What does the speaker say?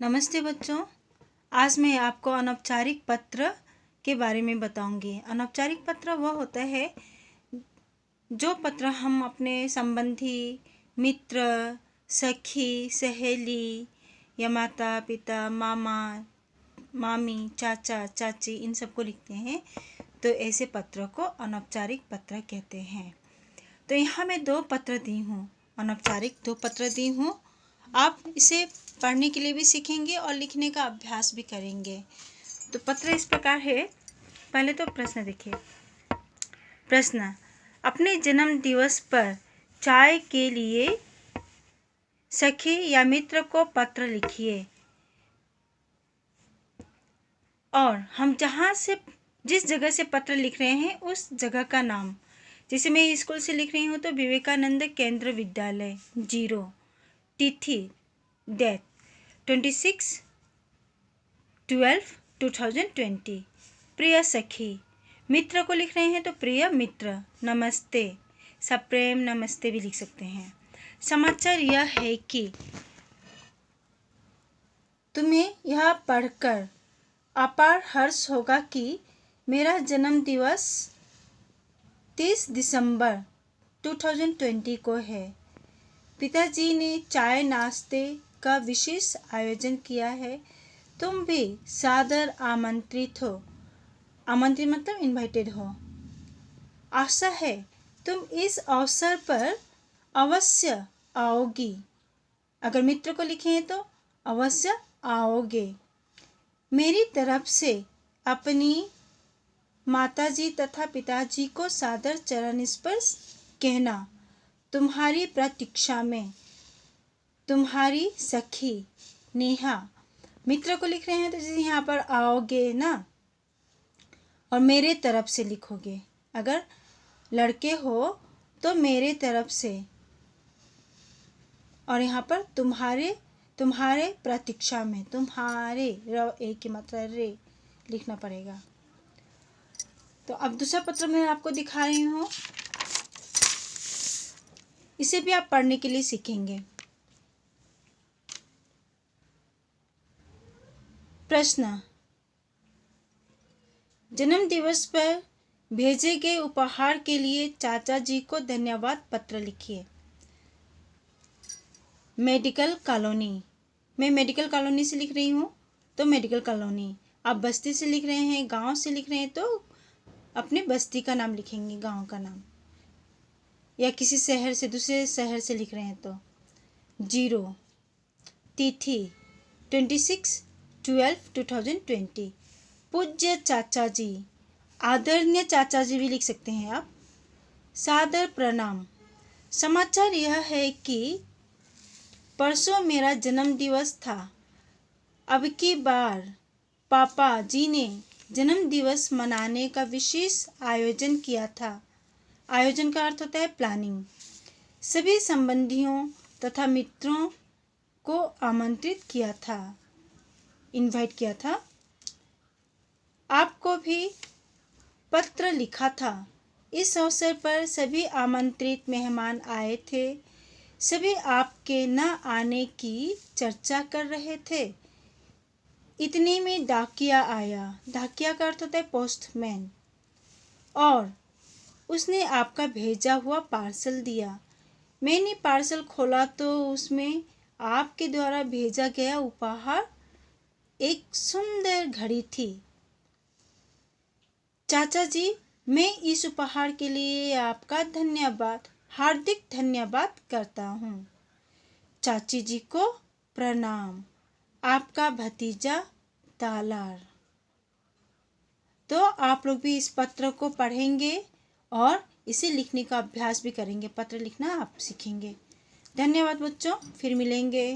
नमस्ते बच्चों। आज मैं आपको अनौपचारिक पत्र के बारे में बताऊंगी। अनौपचारिक पत्र वह होता है जो पत्र हम अपने संबंधी, मित्र, सखी, सहेली या माता पिता, मामा, मामी, चाचा, चाची इन सबको लिखते हैं, तो ऐसे पत्र को अनौपचारिक पत्र कहते हैं। तो यहाँ मैं 2 पत्र दी हूँ, अनौपचारिक 2 पत्र दी हूँ। आप इसे पढ़ने के लिए भी सीखेंगे और लिखने का अभ्यास भी करेंगे। तो पत्र इस प्रकार है। पहले तो प्रश्न देखिए। प्रश्न: अपने जन्म दिवस पर चाय के लिए सखी या मित्र को पत्र लिखिए। और हम जिस जगह से पत्र लिख रहे हैं उस जगह का नाम, जैसे मैं स्कूल से लिख रही हूँ तो विवेकानंद केंद्र विद्यालय 0, तिथि डेट 26/12/2020। प्रिय सखी, मित्र को लिख रहे हैं तो प्रिय मित्र, नमस्ते, सप्रेम नमस्ते भी लिख सकते हैं। समाचार यह है कि तुम्हें यह पढ़कर अपार हर्ष होगा कि मेरा जन्म दिवस 30 दिसंबर 2020 को है। पिताजी ने चाय नाश्ते का विशेष आयोजन किया है। तुम भी सादर आमंत्रित हो। आमंत्रित मतलब इनवाइटेड हो। आशा है तुम इस अवसर पर अवश्य आओगी। अगर मित्र को लिखे हैं तो अवश्य आओगे। मेरी तरफ से अपनी माताजी तथा पिताजी को सादर चरण स्पर्श कहना। तुम्हारी प्रतीक्षा में, तुम्हारी सखी नेहा। मित्र को लिख रहे हैं तो जैसे यहाँ पर आओगे ना, और मेरे तरफ से लिखोगे। अगर लड़के हो तो मेरे तरफ से, और यहाँ पर तुम्हारे प्रतीक्षा में, तुम्हारे एक की मात्रा रे लिखना पड़ेगा। तो अब दूसरा पत्र मैं आपको दिखा रही हूँ, इसे भी आप पढ़ने के लिए सीखेंगे। प्रश्न: जन्म दिवस पर भेजे गए उपहार के लिए चाचा जी को धन्यवाद पत्र लिखिए। मेडिकल कॉलोनी, मैं मेडिकल कॉलोनी से लिख रही हूँ तो मेडिकल कॉलोनी। आप बस्ती से लिख रहे हैं, गांव से लिख रहे हैं तो अपने बस्ती का नाम लिखेंगे, गांव का नाम। या किसी शहर से, दूसरे शहर से लिख रहे हैं तो 0, तिथि 26/12/2020। पूज्य चाचा जी, आदरणीय चाचा जी भी लिख सकते हैं आप। सादर प्रणाम। समाचार यह है कि परसों मेरा जन्म दिवस था। अब की बार पापा जी ने जन्म दिवस मनाने का विशेष आयोजन किया था। आयोजन का अर्थ होता है प्लानिंग। सभी संबंधियों तथा मित्रों को आमंत्रित किया था, इनवाइट किया था। आपको भी पत्र लिखा था। इस अवसर पर सभी आमंत्रित मेहमान आए थे। सभी आपके न आने की चर्चा कर रहे थे। इतने में डाकिया आया। डाकिया का अर्थ होता है पोस्टमैन, और उसने आपका भेजा हुआ पार्सल दिया। मैंने पार्सल खोला तो उसमें आपके द्वारा भेजा गया उपहार एक सुंदर घड़ी थी। चाचा जी, मैं इस उपहार के लिए आपका हार्दिक धन्यवाद करता हूँ। चाची जी को प्रणाम। आपका भतीजा तालार। तो आप लोग भी इस पत्र को पढ़ेंगे और इसे लिखने का अभ्यास भी करेंगे। पत्र लिखना आप सीखेंगे। धन्यवाद बच्चों, फिर मिलेंगे।